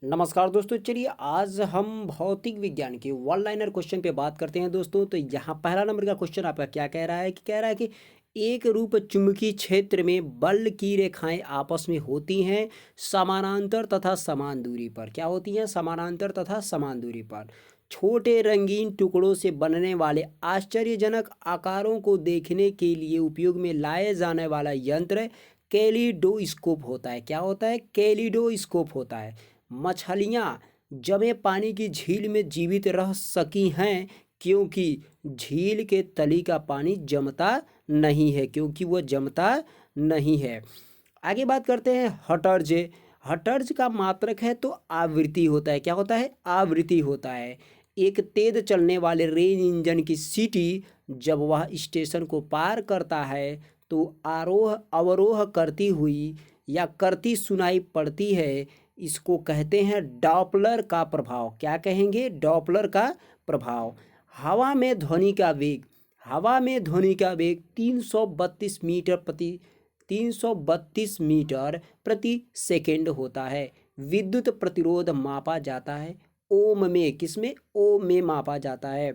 नमस्कार दोस्तों, चलिए आज हम भौतिक विज्ञान के वन लाइनर क्वेश्चन पे बात करते हैं दोस्तों। तो यहाँ पहला नंबर का क्वेश्चन आपका क्या कह रहा है कि एक रूप चुंबकीय क्षेत्र में बल की रेखाएं आपस में होती हैं समानांतर तथा समान दूरी पर। क्या होती हैं? समानांतर तथा समान दूरी पर। छोटे रंगीन टुकड़ों से बनने वाले आश्चर्यजनक आकारों को देखने के लिए उपयोग में लाए जाने वाला यंत्र कैलिडोस्कोप होता है। क्या होता है? कैलिडोस्कोप होता है। मछलियाँ जमे पानी की झील में जीवित रह सकी हैं क्योंकि झील के तली का पानी जमता नहीं है, क्योंकि वो जमता नहीं है। आगे बात करते हैं हटर्ज। हटर्ज का मात्रक है तो आवृत्ति होता है। क्या होता है? आवृत्ति होता है। एक तेज चलने वाले रेल इंजन की सीटी जब वह स्टेशन को पार करता है तो आरोह अवरोह करती हुई या करती सुनाई पड़ती है। इसको कहते हैं डॉपलर का प्रभाव। क्या कहेंगे? डॉपलर का प्रभाव। हवा में ध्वनि का वेग, हवा में ध्वनि का वेग 332 मीटर प्रति सेकंड होता है। विद्युत प्रतिरोध मापा जाता है ओम में। किसमें? ओम में मापा जाता है।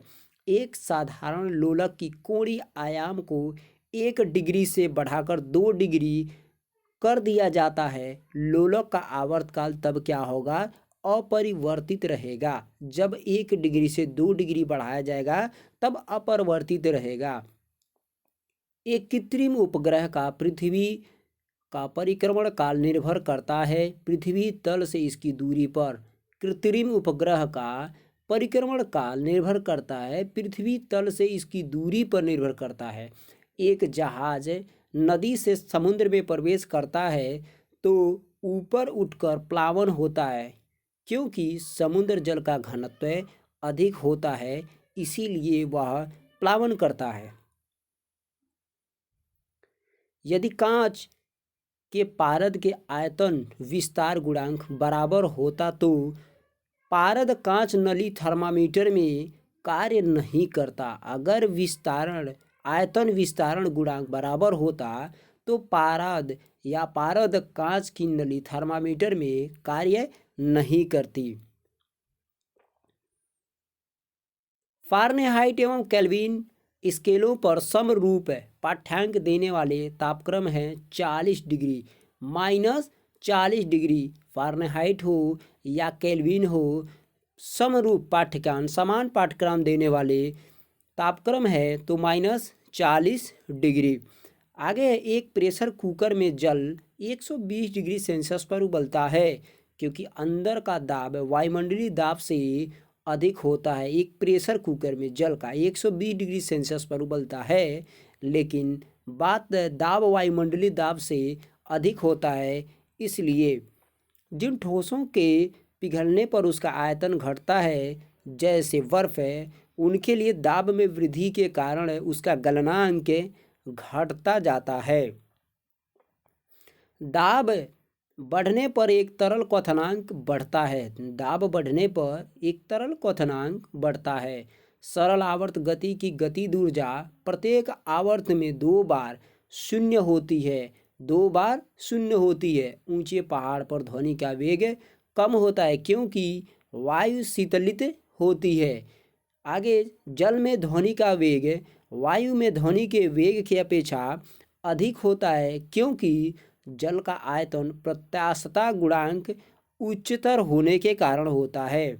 एक साधारण लोलक की कोणीय आयाम को 1 डिग्री से बढ़ाकर 2 डिग्री कर दिया जाता है। लोलक का आवर्तकाल तब क्या होगा? अपरिवर्तित रहेगा। जब 1 डिग्री से 2 डिग्री बढ़ाया जाएगा तब अपरिवर्तित रहेगा। एक कृत्रिम उपग्रह का पृथ्वी का परिक्रमण काल निर्भर करता है पृथ्वी तल से इसकी दूरी पर। कृत्रिम उपग्रह का परिक्रमण काल निर्भर करता है पृथ्वी तल से इसकी दूरी पर निर्भर करता है। एक जहाज नदी से समुद्र में प्रवेश करता है तो ऊपर उठकर प्लावन होता है, क्योंकि समुद्र जल का घनत्व अधिक होता है, इसीलिए वह प्लावन करता है। यदि कांच के पारद के आयतन विस्तार गुणांक बराबर होता तो पारद कांच नली थर्मामीटर में कार्य नहीं करता। अगर आयतन विस्तारण गुणांक बराबर होता तो पारद कांच की नली थर्मामीटर में कार्य नहीं करती। फारेनहाइट एवं केल्विन स्केलों पर समरूप पाठ्यांक देने वाले तापक्रम हैं 40 डिग्री -40 डिग्री। फारेनहाइट हो या केल्विन हो, समरूप पाठ्यक्रम समान पाठ्यक्रम देने वाले तापक्रम है तो -40 डिग्री। आगे है, एक प्रेशर कुकर में जल 120 डिग्री सेल्सियस पर उबलता है क्योंकि अंदर का दाब वायुमंडलीय दाब से अधिक होता है। एक प्रेशर कुकर में जल का 120 डिग्री सेल्सियस पर उबलता है, लेकिन बात दाब वायुमंडलीय दाब से अधिक होता है। इसलिए जिन ठोसों के पिघलने पर उसका आयतन घटता है, जैसे बर्फ है, उनके लिए दाब में वृद्धि के कारण उसका गलनांक घटता जाता है। दाब बढ़ने पर एक तरल क्वथनांक बढ़ता है। दाब बढ़ने पर एक तरल क्वथनांक बढ़ता है। सरल आवर्त गति की गतिज ऊर्जा प्रत्येक आवर्त में 2 बार शून्य होती है। 2 बार शून्य होती है। ऊंचे पहाड़ पर ध्वनि का वेग कम होता है क्योंकि वायु शीतलित होती है। आगे, जल में ध्वनि का वेग वायु में ध्वनि के वेग की अपेक्षा अधिक होता है क्योंकि जल का आयतन प्रत्यास्थता गुणांक उच्चतर होने के कारण होता है।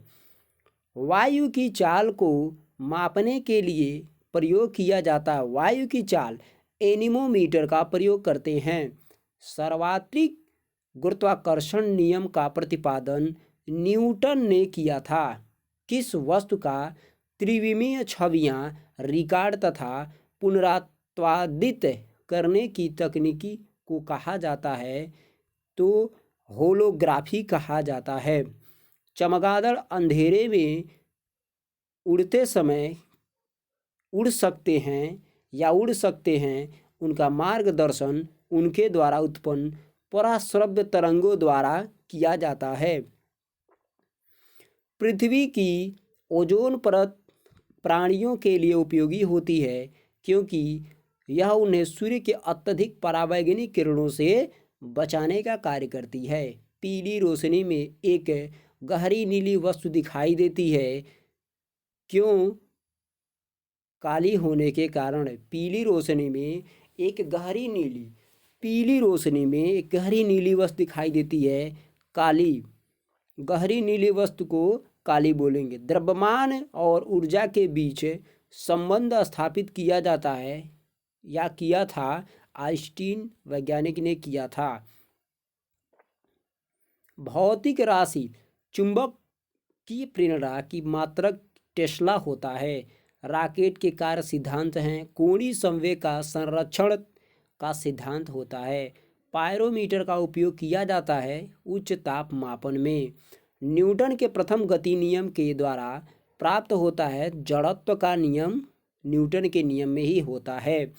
वायु की चाल को मापने के लिए प्रयोग किया जाता है। वायु की चाल एनीमोमीटर का प्रयोग करते हैं। सर्वात्रिक गुरुत्वाकर्षण नियम का प्रतिपादन न्यूटन ने किया था। किस वस्तु का त्रिविमीय छवियां रिकॉर्ड तथा पुनरुत्पादित करने की तकनीकी को कहा जाता है? तो होलोग्राफी कहा जाता है। चमगादड़ अंधेरे में उड़ते समय उड़ सकते हैं। उनका मार्गदर्शन उनके द्वारा उत्पन्न पराश्रव्य तरंगों द्वारा किया जाता है। पृथ्वी की ओजोन परत प्राणियों के लिए उपयोगी होती है क्योंकि यह उन्हें सूर्य के अत्यधिक परावैंगनिक किरणों से बचाने का कार्य करती है। पीली रोशनी में एक गहरी नीली वस्तु दिखाई देती है। क्यों? काली होने के कारण। पीली रोशनी में एक गहरी नीली वस्तु दिखाई देती है, काली। गहरी नीली वस्तु को काली बोलेंगे। द्रव्यमान और ऊर्जा के बीच संबंध स्थापित किया जाता है या किया था, आइंस्टीन वैज्ञानिक ने किया था। भौतिक राशि चुंबक की प्रेरणा की मात्रक टेस्ला होता है। रॉकेट के कार्य सिद्धांत हैं। कोणीय संवेग का संरक्षण का सिद्धांत होता है। पायरोमीटर का उपयोग किया जाता है उच्च ताप मापन में। न्यूटन के प्रथम गति नियम के द्वारा प्राप्त होता है। जड़त्व का नियम न्यूटन के नियम में ही होता है।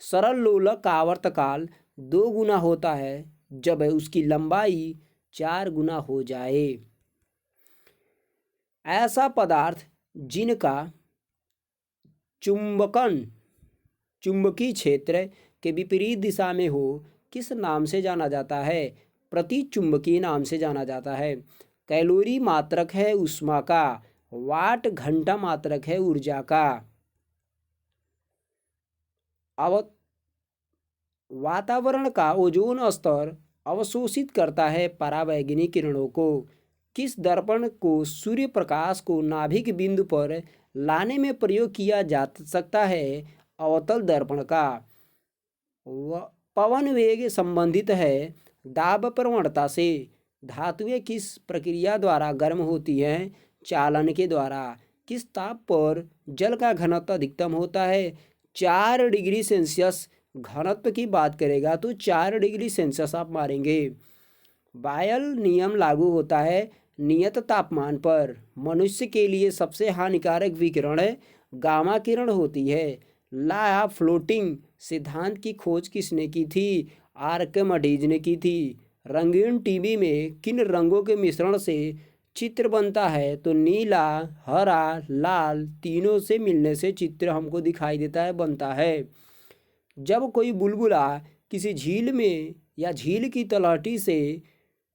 सरल लोलक का आवर्तकाल 2 गुना होता है जब उसकी लंबाई 4 गुना हो जाए। ऐसा पदार्थ जिनका चुंबकीय क्षेत्र के विपरीत दिशा में हो, किस नाम से जाना जाता है? प्रतिचुंबकीय नाम से जाना जाता है। कैलोरी मात्रक है ऊष्मा का। वाट घंटा मात्रक है ऊर्जा का। वातावरण का ओजोन स्तर अवशोषित करता है पराबैंगनी किरणों को। किस दर्पण को सूर्य प्रकाश को नाभिक बिंदु पर लाने में प्रयोग किया जा सकता है? अवतल दर्पण का। पवन वेग संबंधित है दाब प्रवणता से। धातुएं किस प्रक्रिया द्वारा गर्म होती हैं? चालन के द्वारा। किस ताप पर जल का घनत्व अधिकतम होता है? 4 डिग्री सेल्सियस। घनत्व की बात करेगा तो 4 डिग्री सेल्सियस आप मारेंगे। बायल नियम लागू होता है नियत तापमान पर। मनुष्य के लिए सबसे हानिकारक विकिरण गामा किरण होती है। लॉ ऑफ फ्लोटिंग सिद्धांत की खोज किसने की थी? आर्किमिडीज ने की थी। रंगीन टीवी में किन रंगों के मिश्रण से चित्र बनता है? तो नीला, हरा, लाल, तीनों से मिलने से चित्र हमको दिखाई देता है, बनता है। जब कोई बुलबुला किसी झील में या झील की तलहटी से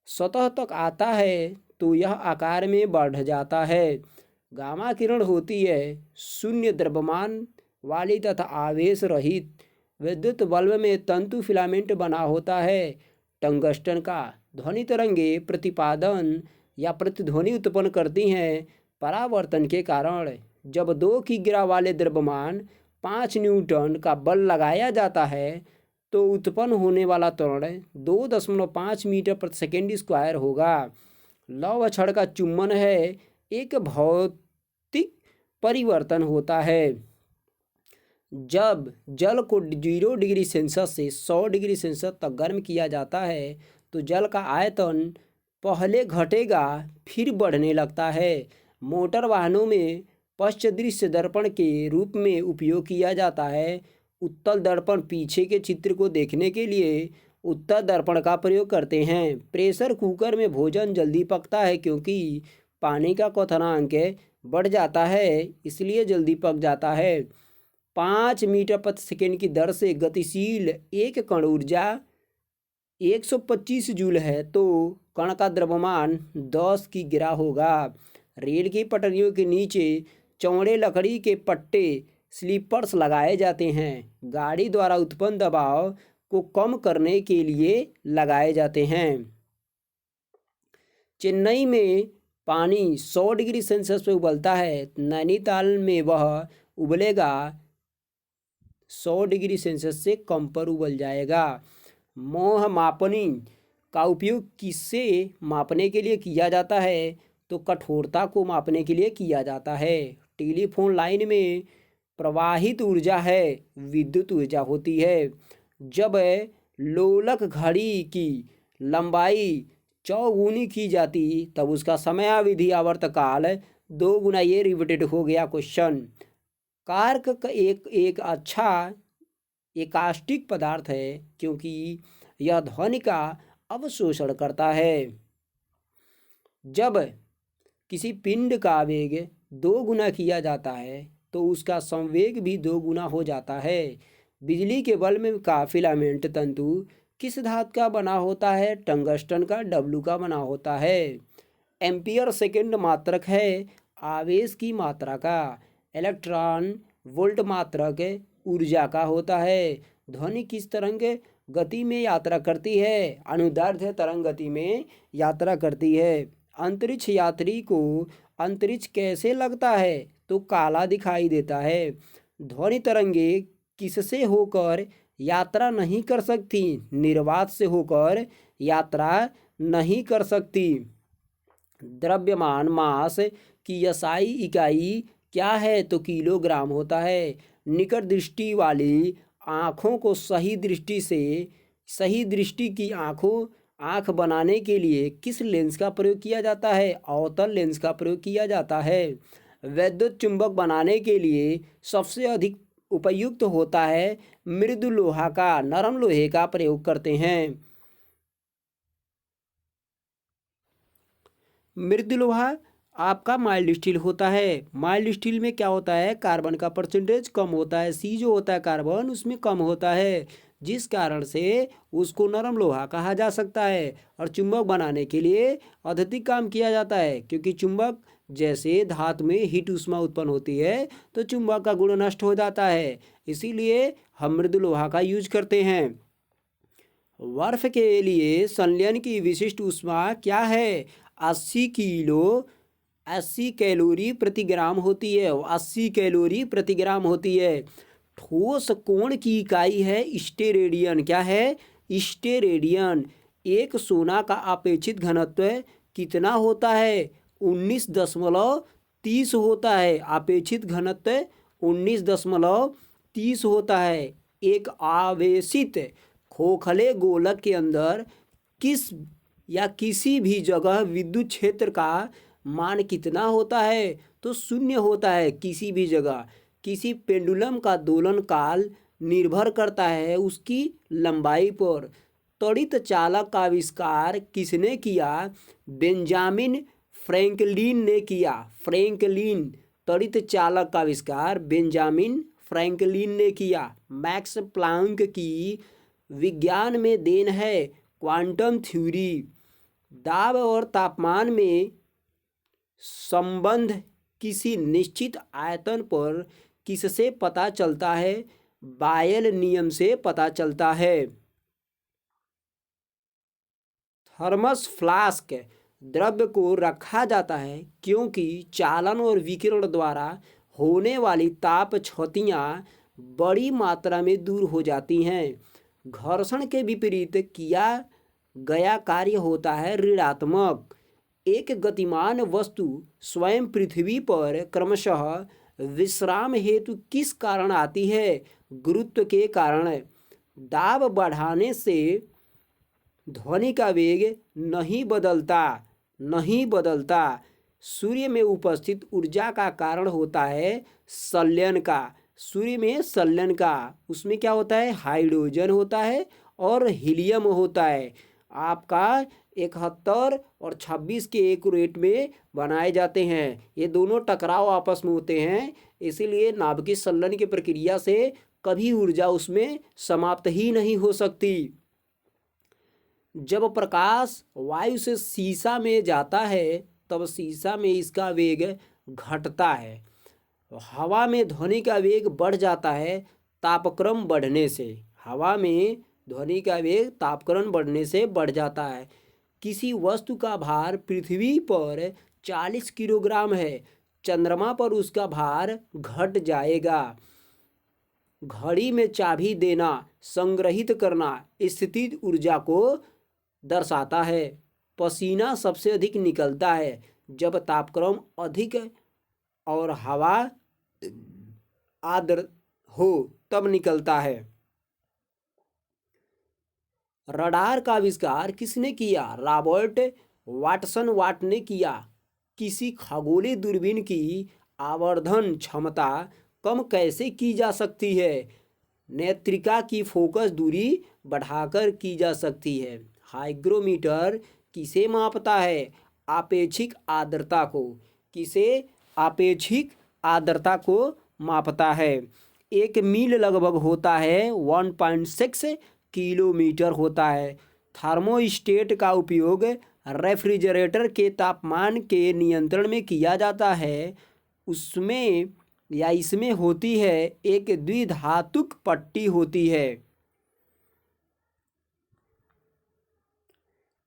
सतह तक आता है तो यह आकार में बढ़ जाता है। गामा किरण होती है शून्य द्रव्यमान वाली तथा आवेश रहित। विद्युत बल्ब में तंतु फिलामेंट बना होता है टंगस्टन का। ध्वनि तरंगे प्रतिपादन या प्रतिध्वनि उत्पन्न करती हैं परावर्तन के कारण। जब 2 किग्रा वाले द्रव्यमान 5 न्यूटन का बल लगाया जाता है तो उत्पन्न होने वाला त्वरण 2.5 मीटर प्रति सेकेंड स्क्वायर होगा। लौह क्षण का चुंबन है एक भौतिक परिवर्तन होता है। जब जल को 0 डिग्री सेल्सियस से 100 डिग्री सेल्सियस तक गर्म किया जाता है तो जल का आयतन पहले घटेगा फिर बढ़ने लगता है। मोटर वाहनों में पश्चदृश्य दर्पण के रूप में उपयोग किया जाता है। उत्तल दर्पण पीछे के चित्र को देखने के लिए उत्तल दर्पण का प्रयोग करते हैं। प्रेशर कुकर में भोजन जल्दी पकता है क्योंकि पानी का क्वथनांक बढ़ जाता है, इसलिए जल्दी पक जाता है। 5 मीटर प्रति सेकेंड की दर से गतिशील एक कण ऊर्जा 125 जूल है तो कण का द्रव्यमान 10 किग्रा होगा। रेल की पटरियों के नीचे चौड़े लकड़ी के पट्टे स्लीपर्स लगाए जाते हैं। गाड़ी द्वारा उत्पन्न दबाव को कम करने के लिए लगाए जाते हैं। चेन्नई में पानी 100 डिग्री सेल्सियस पे उबलता है। नैनीताल में वह उबलेगा 100 डिग्री सेल्सियस से कम पर उबल जाएगा। मोह मापनी का उपयोग किससे मापने के लिए किया जाता है? तो कठोरता को मापने के लिए किया जाता है। टेलीफोन लाइन में प्रवाहित ऊर्जा है विद्युत ऊर्जा होती है। जब लोलक घड़ी की लंबाई चौगुनी की जाती तब उसका समयावधि आवर्तकाल 2 गुना। ये रिपीटेड हो गया क्वेश्चन। कार्क का एक अच्छा एकास्टिक पदार्थ है क्योंकि यह ध्वनि का अवशोषण करता है। जब किसी पिंड का वेग 2 गुना किया जाता है तो उसका संवेग भी 2 गुना हो जाता है। बिजली के बल्ब का फिलामेंट तंतु किस धातु का बना होता है? टंगस्टन का, डब्लू का बना होता है। एम्पियर सेकेंड मात्रक है आवेश की मात्रा का। इलेक्ट्रॉन वोल्ट मात्रक ऊर्जा का होता है। ध्वनि किस तरंग गति में यात्रा करती है? अनुदैर्ध्य तरंग गति में यात्रा करती है। अंतरिक्ष यात्री को अंतरिक्ष कैसे लगता है? तो काला दिखाई देता है। ध्वनि तरंगे किससे होकर यात्रा नहीं कर सकती? निर्वात से होकर यात्रा नहीं कर सकती। द्रव्यमान मास की SI इकाई क्या है? तो किलोग्राम होता है। निकट दृष्टि वाली आँखों को सही दृष्टि की आँख बनाने के लिए किस लेंस का प्रयोग किया जाता है? अवतल लेंस का प्रयोग किया जाता है। वैद्युत चुंबक बनाने के लिए सबसे अधिक उपयुक्त होता है मृदु लोहा का। नरम लोहे का प्रयोग करते हैं। मृदु लोहा आपका माइल्ड स्टील होता है। माइल्ड स्टील में क्या होता है? कार्बन का परसेंटेज कम होता है। सी जो होता है कार्बन उसमें कम होता है, जिस कारण से उसको नरम लोहा कहा जा सकता है। और चुंबक बनाने के लिए अत्यधिक काम किया जाता है, क्योंकि चुंबक जैसे धातु में हीट ऊष्मा उत्पन्न होती है तो चुंबक का गुण नष्ट हो जाता है, इसीलिए हम मृदु लोहा का यूज करते हैं। बर्फ के लिए संलयन की विशिष्ट ऊष्मा क्या है? 80 कैलोरी प्रति ग्राम होती है। 80 कैलोरी प्रति ग्राम होती है। ठोस कोण की इकाई है स्टेरेडियन। क्या है? स्टेरेडियन। एक सोना का अपेक्षित घनत्व कितना होता है? 19.30 होता है। अपेक्षित घनत्व 19.30 होता है। एक आवेशित खोखले गोलक के अंदर किसी भी जगह विद्युत क्षेत्र का मान कितना होता है? तो 0 होता है किसी भी जगह। किसी पेंडुलम का दोलन काल निर्भर करता है उसकी लंबाई पर। त्वरित चालक का आविष्कार किसने किया? बेंजामिन फ्रैंकलिन ने किया। फ्रैंकलिन। त्वरित चालक का आविष्कार बेंजामिन फ्रैंकलिन ने किया। मैक्स प्लांक की विज्ञान में देन है क्वांटम थ्योरी। दाब और तापमान में संबंध किसी निश्चित आयतन पर किससे पता चलता है? बायल नियम से पता चलता है। थर्मस फ्लास्क द्रव्य को रखा जाता है क्योंकि चालन और विकिरण द्वारा होने वाली ताप क्षतियाँ बड़ी मात्रा में दूर हो जाती हैं। घर्षण के विपरीत किया गया कार्य होता है ऋणात्मक। एक गतिमान वस्तु स्वयं पृथ्वी पर क्रमशः विश्राम हेतु किस कारण आती है? गुरुत्व के कारण। दाब बढ़ाने से ध्वनि का वेग नहीं बदलता। सूर्य में उपस्थित ऊर्जा का कारण होता है संलयन का। सूर्य में संलयन का उसमें क्या होता है? हाइड्रोजन होता है और हीलियम होता है। आपका 71 और 26 के एक रेट में बनाए जाते हैं। ये दोनों टकराव आपस में होते हैं, इसीलिए नाभिकीय संलयन की प्रक्रिया से कभी ऊर्जा उसमें समाप्त ही नहीं हो सकती। जब प्रकाश वायु से शीशा में जाता है तब शीशा में इसका वेग घटता है। हवा में ध्वनि का वेग बढ़ जाता है तापक्रम बढ़ने से। हवा में ध्वनि का वेग तापक्रम बढ़ने से बढ़ जाता है। किसी वस्तु का भार पृथ्वी पर 40 किलोग्राम है, चंद्रमा पर उसका भार घट जाएगा। घड़ी में चाबी देना, संग्रहित करना स्थितिज ऊर्जा को दर्शाता है। पसीना सबसे अधिक निकलता है जब तापक्रम अधिक और हवा आर्द्र हो तब निकलता है। रडार का आविष्कार किसने किया? रॉबर्ट वाटसन वाट ने किया। किसी खगोलीय दूरबीन की आवर्धन क्षमता कम कैसे की जा सकती है? नेत्रिका की फोकस दूरी बढ़ाकर की जा सकती है। हाइग्रोमीटर किसे मापता है? आपेक्षिक आर्द्रता को। किसे? आपेक्षिक आर्द्रता को मापता है। एक मील लगभग होता है 1.6 किलोमीटर होता है। थर्मोस्टेट का उपयोग रेफ्रिजरेटर के तापमान के नियंत्रण में किया जाता है, उसमें या इसमें होती है एक द्विधातुक पट्टी होती है।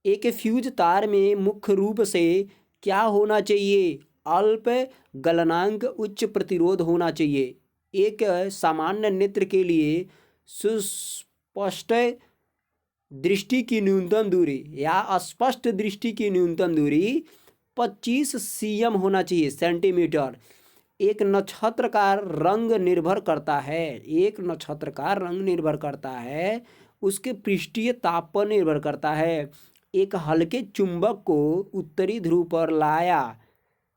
एक फ्यूज तार में मुख्य रूप से क्या होना चाहिए? अल्प गलनांक उच्च प्रतिरोध होना चाहिए। एक सामान्य नेत्र के लिए सुस्पष्ट दृष्टि की न्यूनतम दूरी या स्पष्ट दृष्टि की न्यूनतम दूरी 25 cm होना चाहिए, सेंटीमीटर। एक नक्षत्र का रंग निर्भर करता है, एक नक्षत्र का रंग निर्भर करता है, उसके पृष्ठीय ताप पर निर्भर करता है। एक हल्के चुंबक को उत्तरी ध्रुव पर लाया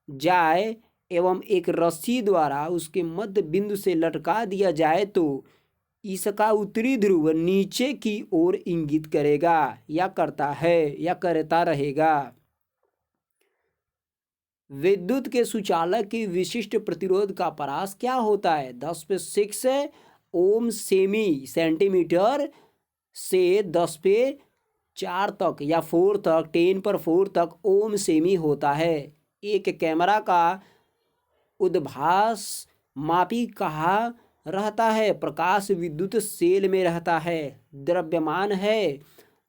जाए एवं एक रस्सी द्वारा उसके मध्य बिंदु से लटका दिया जाए तो इसका उत्तरी ध्रुव नीचे की ओर इंगित करेगा या करता है या करता रहेगा। विद्युत के सुचालक की विशिष्ट प्रतिरोध का परास क्या होता है? 10 पे 6 ओम सेमी सेंटीमीटर से 10 पे 4 तक या 4 तक 10 पर 4 तक ओम सेमी होता है। एक कैमरा का उद्भास मापी कहाँ रहता है? प्रकाश विद्युत सेल में रहता है। द्रव्यमान है,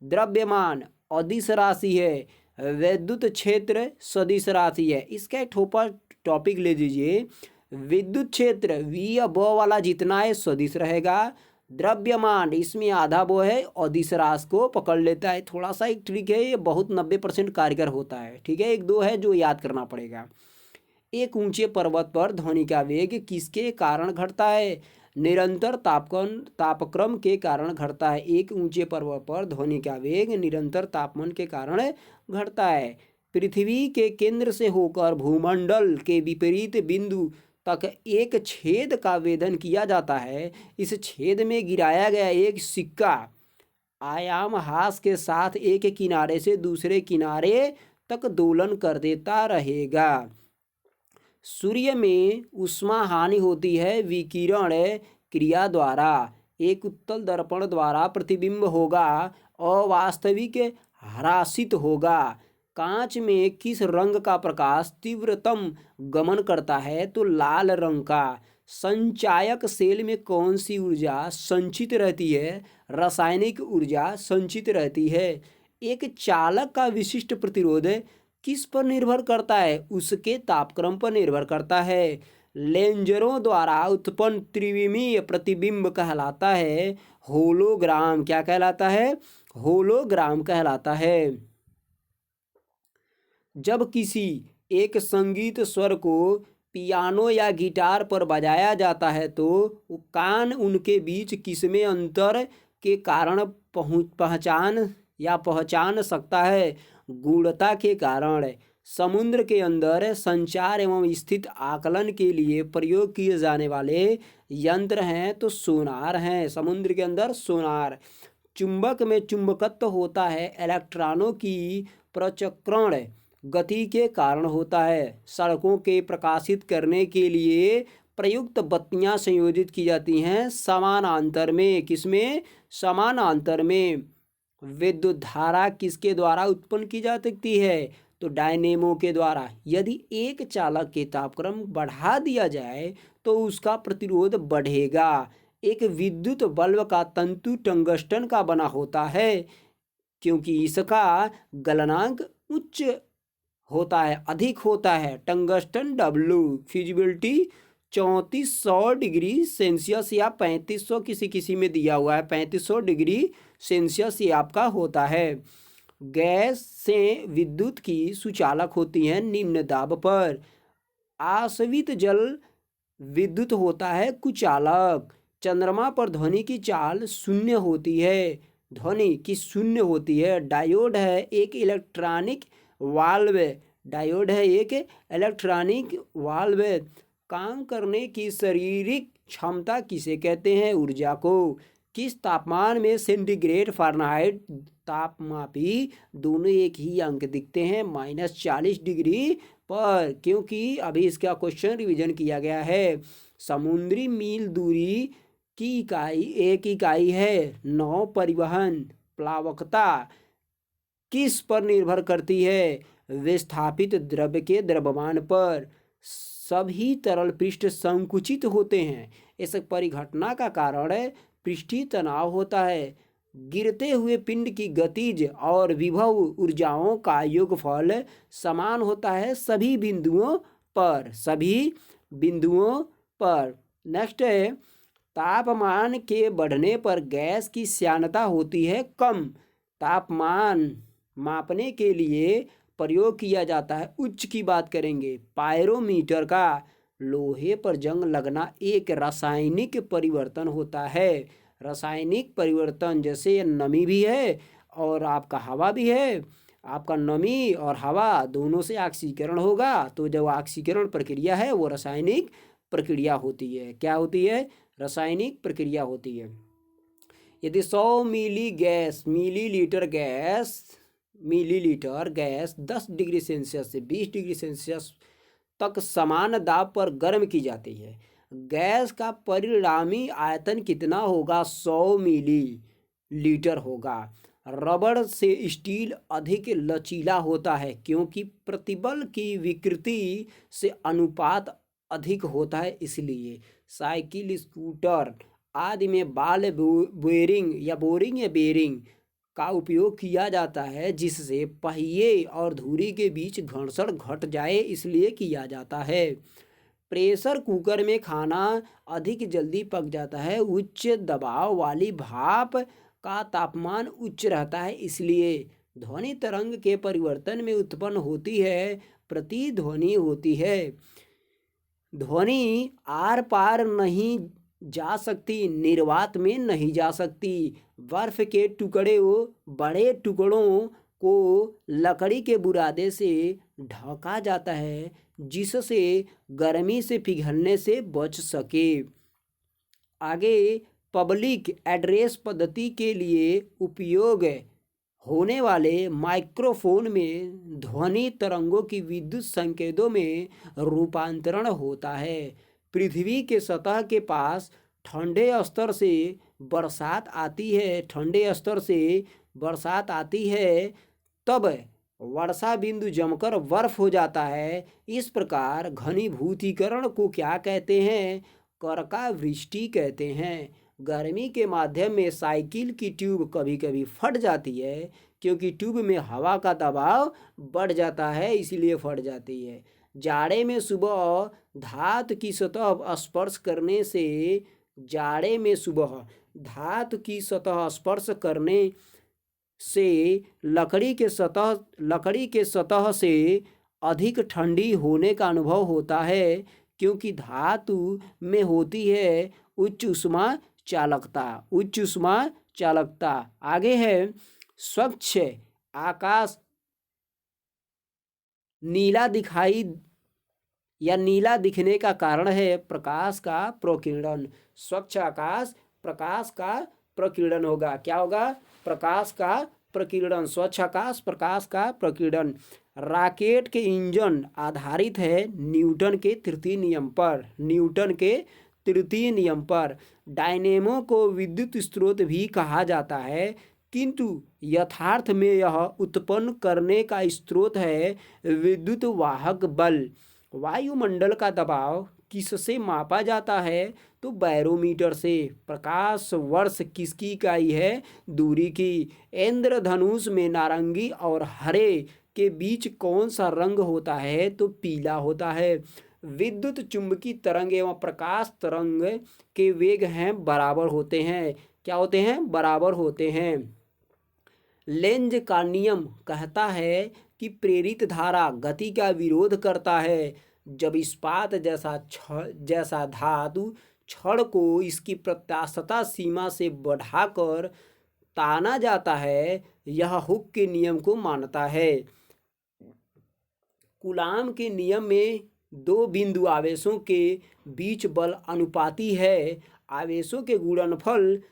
द्रव्यमान अदिश राशि है, विद्युत क्षेत्र सदिश राशि है। इसका एक ठोपा टॉपिक ले लीजिए। विद्युत क्षेत्र V अब वाला जितना है सदिश रहेगा, द्रव्यमान इसमें आधा वो है, अदिश राशि को पकड़ लेता है। थोड़ा सा एक ट्रिक है, ये बहुत 90% कारगर होता है। ठीक है, एक दो है जो याद करना पड़ेगा। एक ऊंचे पर्वत पर ध्वनि का वेग किसके कारण घटता है? निरंतर तापक्रम के कारण घटता है। एक ऊंचे पर्वत पर ध्वनि का वेग निरंतर तापमान के कारण घटता है। पृथ्वी के केंद्र से होकर भूमंडल के विपरीत बिंदु तक एक छेद का वेधन किया जाता है। इस छेद में गिराया गया एक सिक्का आयाम हास के साथ एक किनारे से दूसरे किनारे तक दोलन कर देता रहेगा। सूर्य में ऊष्मा हानि होती है विकिरण क्रिया द्वारा। एक उत्तल दर्पण द्वारा प्रतिबिंब होगा, अवास्तविक ह्रासित होगा। कांच में किस रंग का प्रकाश तीव्रतम गमन करता है? तो लाल रंग का। संचायक सेल में कौन सी ऊर्जा संचित रहती है? रासायनिक ऊर्जा संचित रहती है। एक चालक का विशिष्ट प्रतिरोध किस पर निर्भर करता है? उसके तापक्रम पर निर्भर करता है। लेंजरों द्वारा उत्पन्न त्रिविमीय प्रतिबिंब कहलाता है होलोग्राम। क्या कहलाता है? होलोग्राम कहलाता है। जब किसी एक संगीत स्वर को पियानो या गिटार पर बजाया जाता है तो कान उनके बीच किसमें अंतर के कारण पहचान सकता है? गूढ़ता के कारण। समुद्र के अंदर संचार एवं स्थित आकलन के लिए प्रयोग किए जाने वाले यंत्र हैं तो सोनार हैं। समुद्र के अंदर सोनार। चुंबक में चुंबकत्व होता है इलेक्ट्रॉनों की प्रचक्रण गति के कारण होता है। सड़कों के प्रकाशित करने के लिए प्रयुक्त बत्तियां संयोजित की जाती हैं समानांतर में। किसमें? समानांतर में। विद्युत धारा किसके द्वारा उत्पन्न की जा सकती है? तो डायनेमो के द्वारा। यदि एक चालक के तापक्रम बढ़ा दिया जाए तो उसका प्रतिरोध बढ़ेगा। एक विद्युत बल्ब का तंतु टंगस्टन का बना होता है क्योंकि इसका गलनांक उच्च होता है, अधिक होता है। Tungsten W feasibility 3400 degree Celsius या 3500 किसी किसी में दिया हुआ है, 3500 डिग्री सेल्सियस ये आपका होता है। गैस से विद्युत की सुचालक होती हैं निम्न दाब पर। आश्रित जल विद्युत होता है कुचालक। चंद्रमा पर ध्वनि की चाल शून्य होती है। ध्वनि की शून्य होती है। डायोड है एक इलेक्ट्रॉनिक वाल्व। डायोड है एक इलेक्ट्रॉनिक वाल्व। काम करने की शारीरिक क्षमता किसे कहते हैं? ऊर्जा को। किस तापमान में सेंटीग्रेड फ़ारेनहाइट तापमापी दोनों एक ही अंक दिखते हैं? -40 डिग्री पर, क्योंकि अभी इसका क्वेश्चन रिवीजन किया गया है। समुद्री मील दूरी की इकाई एक इकाई है। नौ परिवहन प्लावकता किस पर निर्भर करती है? विस्थापित द्रव्य के द्रव्यमान पर। सभी तरल पृष्ठ संकुचित होते हैं। इस परिघटना का कारण पृष्ठीय तनाव होता है। गिरते हुए पिंड की गतिज और विभव ऊर्जाओं का योगफल समान होता है सभी बिंदुओं पर। नेक्स्ट है, तापमान के बढ़ने पर गैस की श्यानता होती है कम। तापमान मापने के लिए प्रयोग किया जाता है उच्च की बात करेंगे पायरोमीटर का। लोहे पर जंग लगना एक रासायनिक परिवर्तन होता है। रासायनिक परिवर्तन जैसे नमी भी है और आपका हवा भी है। आपका नमी और हवा दोनों से ऑक्सीकरण होगा, तो जब ऑक्सीकरण प्रक्रिया है वो रासायनिक प्रक्रिया होती है। क्या होती है? रासायनिक प्रक्रिया होती है। यदि 100 मिलीलीटर गैस 10 डिग्री सेल्सियस से 20 डिग्री सेल्सियस तक समान दाब पर गर्म की जाती है, गैस का परिणामी आयतन कितना होगा? 100 मिलीलीटर होगा। रबड़ से स्टील अधिक लचीला होता है क्योंकि प्रतिबल की विकृति से अनुपात अधिक होता है, इसलिए साइकिल, स्कूटर आदि में बॉल बेरिंग का उपयोग किया जाता है जिससे पहिए और धुरी के बीच घर्षण घट जाए, इसलिए किया जाता है। प्रेशर कुकर में खाना अधिक जल्दी पक जाता है। उच्च दबाव वाली भाप का तापमान उच्च रहता है, इसलिए ध्वनि तरंग के परिवर्तन में उत्पन्न होती है प्रतिध्वनि होती है। ध्वनि आर पार नहीं जा सकती, निर्वात में नहीं जा सकती। बर्फ के बड़े टुकड़ों को लकड़ी के बुरादे से ढका जाता है जिससे गर्मी से पिघलने से बच सके। आगे पब्लिक एड्रेस पद्धति के लिए उपयोग होने वाले माइक्रोफोन में ध्वनि तरंगों की विद्युत संकेतों में रूपांतरण होता है। पृथ्वी के सतह के पास ठंडे स्तर से बरसात आती है तब वर्षा बिंदु जमकर बर्फ हो जाता है। इस प्रकार घनीभूतीकरण को क्या कहते हैं? करका वृष्टि कहते हैं। गर्मी के माध्यम में साइकिल की ट्यूब कभी कभी फट जाती है क्योंकि ट्यूब में हवा का दबाव बढ़ जाता है, इसलिए फट जाती है। जाड़े में सुबह धातु की सतह स्पर्श करने से लकड़ी के सतह से अधिक ठंडी होने का अनुभव होता है क्योंकि धातु में होती है उच्च ऊष्मा चालकता। आगे है, स्वच्छ आकाश नीला दिखने का कारण है प्रकाश का प्रकीर्णन। स्वच्छ आकाश प्रकाश का प्रकीर्णन होगा। क्या होगा? प्रकाश का प्रकीर्णन। स्वच्छ आकाश प्रकाश का प्रकीर्णन। रॉकेट के इंजन आधारित है न्यूटन के तृतीय नियम पर। डायनेमो को विद्युत स्रोत भी कहा जाता है किंतु यथार्थ में यह उत्पन्न करने का स्रोत है विद्युत वाहक बल। वायुमंडल का दबाव किससे मापा जाता है? तो बैरोमीटर से। प्रकाश वर्ष किसकी इकाई है? दूरी की। इंद्रधनुष में नारंगी और हरे के बीच कौन सा रंग होता है? तो पीला होता है। विद्युत चुंबकीय तरंग एवं प्रकाश तरंग के वेग बराबर होते हैं। क्या होते हैं? बराबर होते हैं। लेंज का नियम कहता है कि प्रेरित धारा गति का विरोध करता है। जब इस्पात जैसा धातु छड़ को इसकी प्रत्यास्थता सीमा से बढ़ाकर ताना जाता है, यह हुक के नियम को मानता है। कूलाम के नियम में दो बिंदु आवेशों के बीच बल अनुपाती है। आवेशों के गुणनफल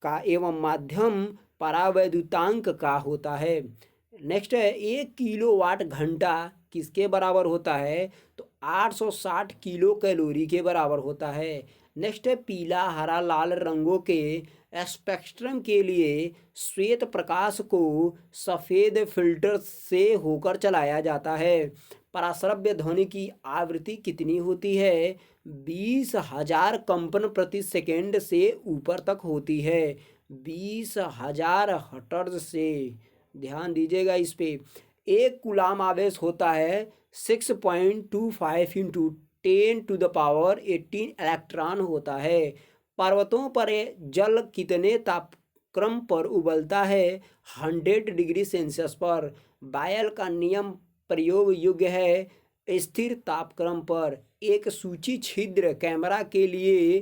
का एवं माध्यम परावैद्युतांक का होता है। नेक्स्ट है, 1 किलोवाट घंटा किसके बराबर होता है? तो 860 किलो कैलोरी के बराबर होता है। नेक्स्ट है पीला हरा लाल रंगों के स्पेक्ट्रम के लिए श्वेत प्रकाश को सफ़ेद फिल्टर से होकर चलाया जाता है। पराश्रव्य ध्वनि की आवृत्ति कितनी होती है? 20,000 कंपन प्रति सेकंड से ऊपर तक होती है। 20,000 हर्ट्ज से। ध्यान दीजिएगा इस पे। एक कूलाम आवेश होता है 6.25 इंटू 10⁻18 इलेक्ट्रॉन होता है। पर्वतों पर जल कितने तापक्रम पर उबलता है? 100 डिग्री सेल्सियस पर। बायल का नियम प्रयोग योग्य है स्थिर तापक्रम पर। एक सूची छिद्र कैमरा के लिए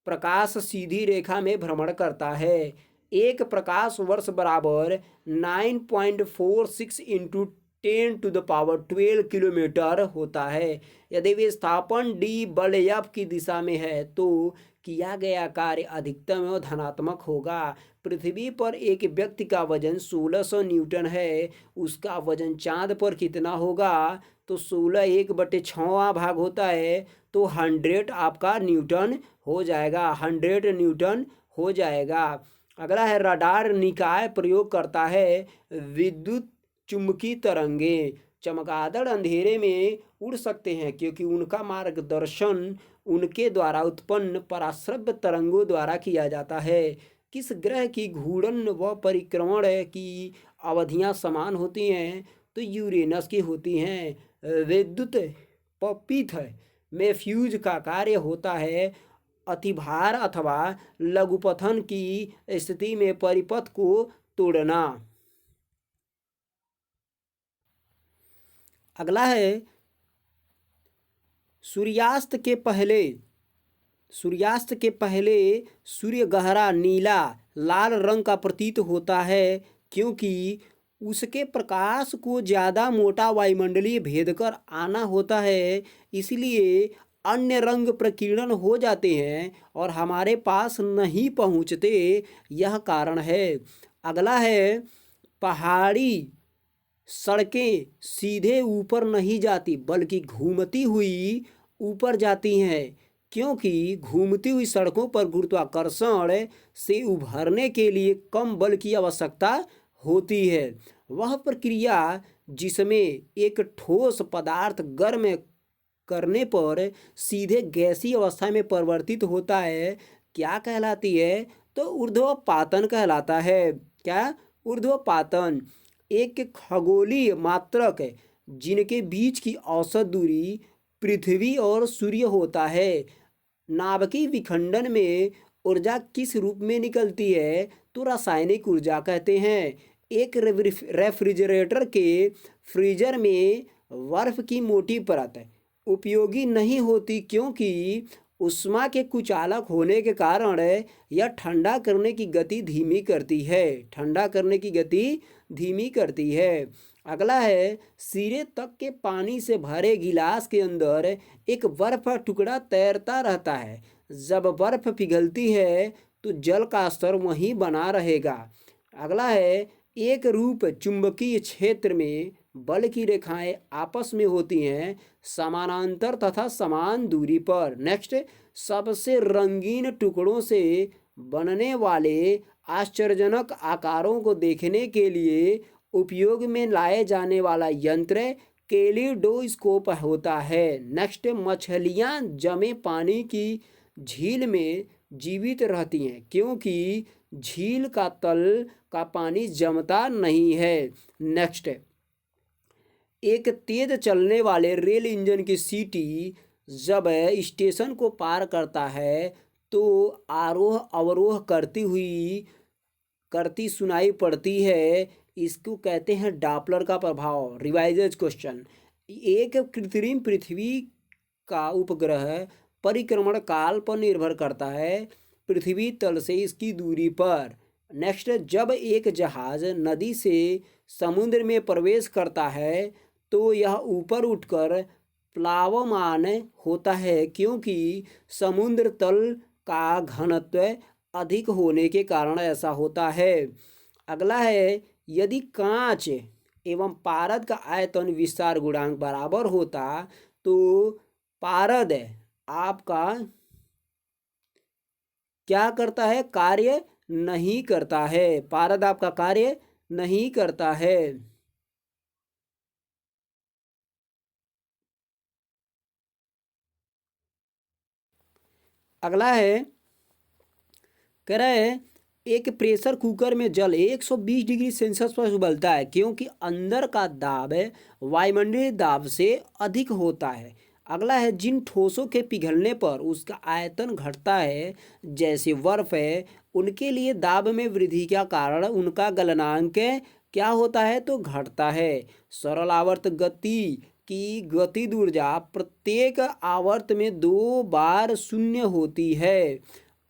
प्रकाश सीधी रेखा में भ्रमण करता है। एक प्रकाश वर्ष बराबर 9.46 इंटू 10⁻12 किलोमीटर होता है। यदि विस्थापन डी बल एफ की दिशा में है तो किया गया कार्य अधिकतम एवं धनात्मक होगा। पृथ्वी पर एक व्यक्ति का वजन 1600 न्यूटन है। उसका वजन चांद पर कितना होगा? तो 16 1/6 भाग होता है तो 100 आपका न्यूटन हो जाएगा। 100 न्यूटन हो जाएगा। अगला है रडार निकाय प्रयोग करता है विद्युत चुंबकीय तरंगे। चमगादड़ अंधेरे में उड़ सकते हैं क्योंकि उनका मार्गदर्शन उनके द्वारा उत्पन्न पराश्रव्य तरंगों द्वारा किया जाता है। किस ग्रह की घूर्णन व परिक्रमण की अवधियां समान होती हैं? तो यूरेनस की होती हैं। विद्युत पीथ में फ्यूज का कार्य होता है अतिभार अथवा लघुपथन की स्थिति में परिपथ को तोड़ना। अगला है सूर्यास्त के पहले सूर्य गहरा नीला लाल रंग का प्रतीत होता है क्योंकि उसके प्रकाश को ज़्यादा मोटा वायुमंडलीय भेद कर आना होता है, इसलिए अन्य रंग प्रकीर्णन हो जाते हैं और हमारे पास नहीं पहुंचते, यह कारण है। अगला है पहाड़ी सड़कें सीधे ऊपर नहीं जाती बल्कि घूमती हुई ऊपर जाती हैं क्योंकि घूमती हुई सड़कों पर गुरुत्वाकर्षण से उभरने के लिए कम बल की आवश्यकता होती है। वह प्रक्रिया जिसमें एक ठोस पदार्थ गर्म करने पर सीधे गैसीय अवस्था में परिवर्तित होता है क्या कहलाती है? तो ऊर्ध्वपातन कहलाता है। क्या? ऊर्ध्वपातन। एक खगोलीय मात्रक जिनके बीच की औसत दूरी पृथ्वी और सूर्य होता है। नाभिकीय विखंडन में ऊर्जा किस रूप में निकलती है? तो रासायनिक ऊर्जा कहते हैं। एक रेफ्रिजरेटर के फ्रीजर में बर्फ की मोटी परत उपयोगी नहीं होती क्योंकि उष्मा के कुचालक होने के कारण यह ठंडा करने की गति धीमी करती है। अगला है सिरे तक के पानी से भरे गिलास के अंदर एक बर्फ का टुकड़ा तैरता रहता है। जब बर्फ पिघलती है तो जल का स्तर वहीं बना रहेगा। अगला है एक रूप चुंबकीय क्षेत्र में बल की रेखाएं आपस में होती हैं समानांतर तथा समान दूरी पर। नेक्स्ट, सबसे रंगीन टुकड़ों से बनने वाले आश्चर्यजनक आकारों को देखने के लिए उपयोग में लाए जाने वाला यंत्र कैलिडोस्कोप होता है। नेक्स्ट, मछलियां जमे पानी की झील में जीवित रहती हैं क्योंकि झील का तल का पानी जमता नहीं है। नेक्स्ट, एक तेज चलने वाले रेल इंजन की सीटी जब स्टेशन को पार करता है तो आरोह अवरोह करती सुनाई पड़ती है। इसको कहते हैं डॉपलर का प्रभाव। Revise question. एक कृत्रिम पृथ्वी का उपग्रह परिक्रमण काल पर निर्भर करता है पृथ्वी तल से इसकी दूरी पर। नेक्स्ट, जब एक जहाज नदी से समुद्र में प्रवेश करता है तो यह ऊपर उठकर प्लावमान होता है क्योंकि समुद्र तल का घनत्व अधिक होने के कारण ऐसा होता है। अगला है यदि कांच एवं पारद का आयतन विस्तार गुणांक बराबर होता तो पारद आपका क्या करता है? कार्य नहीं करता है। पारद आपका कार्य नहीं करता है। अगला है, कह रहा है एक प्रेशर कुकर में जल 120 डिग्री सेल्सियस पर उबलता है क्योंकि अंदर का दाब वायुमंडलीय दाब से अधिक होता है। अगला है, जिन ठोसों के पिघलने पर उसका आयतन घटता है जैसे बर्फ है, उनके लिए दाब में वृद्धि का कारण उनका गलनांक क्या होता है? तो घटता है। सरल आवर्त गति की गतिज ऊर्जा प्रत्येक आवर्त में 2 बार शून्य होती है।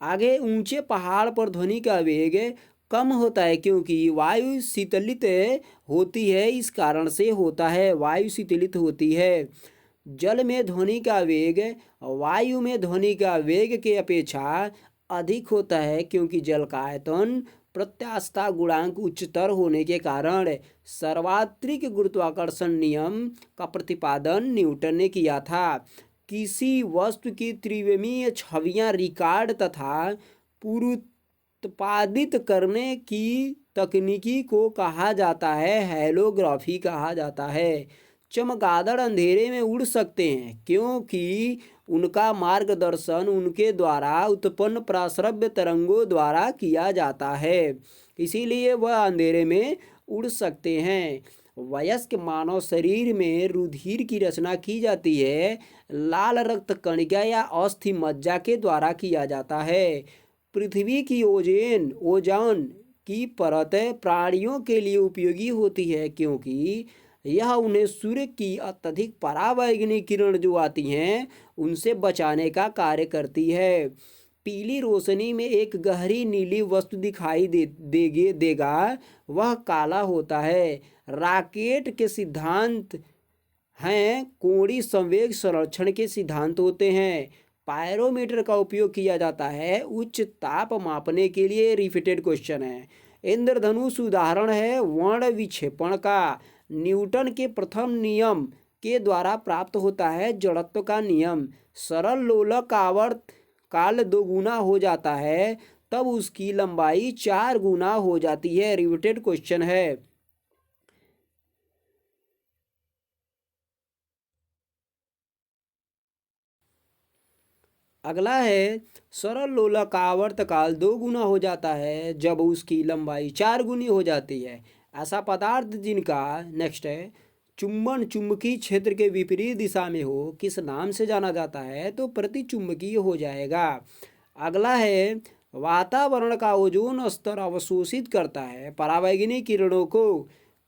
आगे, ऊंचे पहाड़ पर ध्वनि का वेग कम होता है क्योंकि वायु शीतलित होती है। इस कारण से होता है, वायु शीतलित होती है। जल में ध्वनि का वेग वायु में ध्वनि का वेग के अपेक्षा अधिक होता है क्योंकि जल का आयतन प्रत्यास्थता गुणांक उच्चतर होने के कारण। सर्वात्रिक गुरुत्वाकर्षण नियम का प्रतिपादन न्यूटन ने किया था। किसी वस्तु की त्रिविमीय छवियां रिकॉर्ड तथा पुनरुत्पादित करने की तकनीकी को कहा जाता है हैलोग्राफी कहा जाता है। चमगादड़ अंधेरे में उड़ सकते हैं क्योंकि उनका मार्गदर्शन उनके द्वारा उत्पन्न प्रस्रव्य तरंगों द्वारा किया जाता है, इसीलिए वह अंधेरे में उड़ सकते हैं। वयस्क मानव शरीर में रुधिर की रचना की जाती है लाल रक्त कणिका या अस्थि मज्जा के द्वारा किया जाता है। पृथ्वी की ओजोन की परत प्राणियों के लिए उपयोगी होती है क्योंकि यह उन्हें सूर्य की अत्यधिक पराबैंगनी किरण जो आती हैं उनसे बचाने का कार्य करती है। पीली रोशनी में एक गहरी नीली वस्तु दिखाई देगा, वह काला होता है। रॉकेट के सिद्धांत हैं कोणीय संवेग संरक्षण के सिद्धांत होते हैं। पायरोमीटर का उपयोग किया जाता है उच्च ताप मापने के लिए। रिपीटेड क्वेश्चन है। इंद्रधनुष उदाहरण है वर्ण विक्षेपण का। न्यूटन के प्रथम नियम के द्वारा प्राप्त होता है जड़त्व का नियम। सरल लोलक आवर्त काल 2 गुना हो जाता है तब उसकी लंबाई 4 गुना हो जाती है। रिपीटेड क्वेश्चन है। अगला है, सरल लोलक का आवर्त काल 2 गुना हो जाता है जब उसकी लंबाई 4 गुनी हो जाती है। ऐसा पदार्थ जिनका नेक्स्ट है चुंबन चुंबकीय क्षेत्र के विपरीत दिशा में हो किस नाम से जाना जाता है? तो प्रतिचुंबकीय हो जाएगा। अगला है, वातावरण का ओजोन स्तर अवशोषित करता है पराबैंगनी किरणों को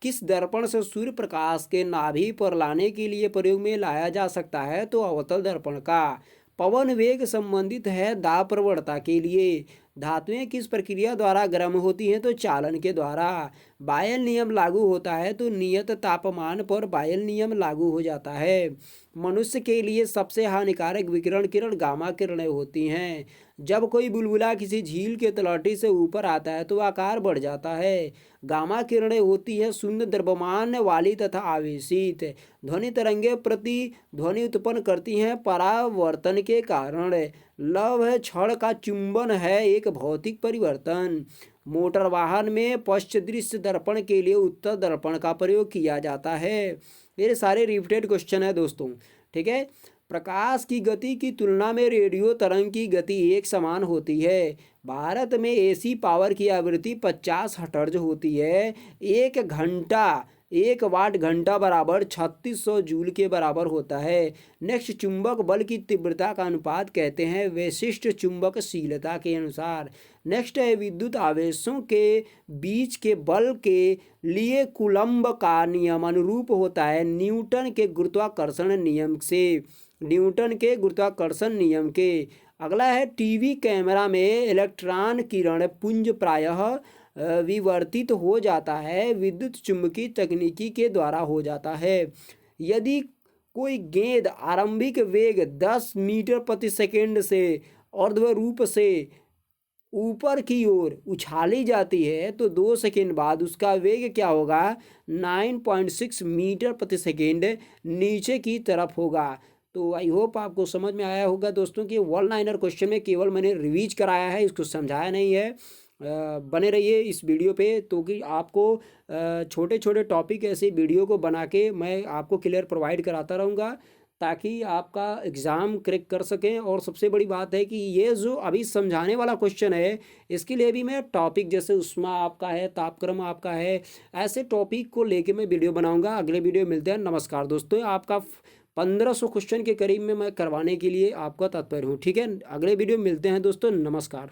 किस दर्पण से सूर्य प्रकाश के नाभि पर लाने के लिए प्रयोग में लाया जा सकता है? तो अवतल दर्पण का। पवन वेग संबंधित है दाब प्रवणता के लिए। धातुएं किस प्रक्रिया द्वारा गर्म होती हैं? तो चालन के द्वारा। बायल नियम लागू होता है तो नियत तापमान पर बायल नियम लागू हो जाता है। मनुष्य के लिए सबसे हानिकारक विकिरण किरण गामा किरणें होती हैं। जब कोई बुलबुला किसी झील के तलहटी से ऊपर आता है तो आकार बढ़ जाता है। गामा किरणें होती है शून्य द्रव्यमान वाली तथा आवेशित। ध्वनि तरंगे प्रति ध्वनि उत्पन्न करती हैं परावर्तन के कारण। लव है क्षण का चुंबन है एक भौतिक परिवर्तन। मोटर वाहन में पश्च दृश्य दर्पण के लिए उत्तर दर्पण का प्रयोग किया जाता है। ये सारे रिपीटेड क्वेश्चन है दोस्तों, ठीक है। प्रकाश की गति की तुलना में रेडियो तरंग की गति एक समान होती है। भारत में एसी पावर की आवृत्ति 50 हर्ट्ज होती है। 1 वाट घंटा बराबर 3600 जूल के बराबर होता है। नेक्स्ट, चुंबक बल की तीव्रता का अनुपात कहते हैं विशिष्ट चुंबकशीलता के अनुसार। नेक्स्ट है, विद्युत आवेशों के बीच के बल के लिए कूलम्ब का नियम अनुरूप होता है न्यूटन के गुरुत्वाकर्षण नियम से। न्यूटन के गुरुत्वाकर्षण नियम के। अगला है, टीवी कैमरा में इलेक्ट्रॉन किरण पुंज प्रायः विवर्तित हो जाता है विद्युत चुम्बकीय तकनीकी के द्वारा हो जाता है। यदि कोई गेंद आरंभिक वेग 10 मीटर प्रति सेकंड से ऊर्ध्वरूप से ऊपर की ओर उछाली जाती है तो 2 सेकंड बाद उसका वेग क्या होगा? 9.6 मीटर प्रति सेकंड नीचे की तरफ होगा। तो आई होप आपको समझ में आया होगा दोस्तों कि वन लाइनर क्वेश्चन में केवल मैंने रिवीज कराया है, इसको समझाया नहीं है। बने रहिए इस वीडियो पे, तो कि आपको छोटे छोटे टॉपिक ऐसे वीडियो को बना के मैं आपको क्लियर प्रोवाइड कराता रहूँगा, ताकि आपका एग्ज़ाम क्रैक कर सकें। और सबसे बड़ी बात है कि ये जो अभी समझाने वाला क्वेश्चन है, इसके लिए भी मैं टॉपिक जैसे उष्मा आपका है, तापक्रम आपका है, ऐसे टॉपिक को लेके मैं वीडियो बनाऊंगा। अगले वीडियो में मिलते हैं। नमस्कार दोस्तों, आपका 1500 क्वेश्चन के करीब में मैं करवाने के लिए आपका तत्पर हूँ। ठीक है, अगले वीडियो में मिलते हैं दोस्तों, नमस्कार।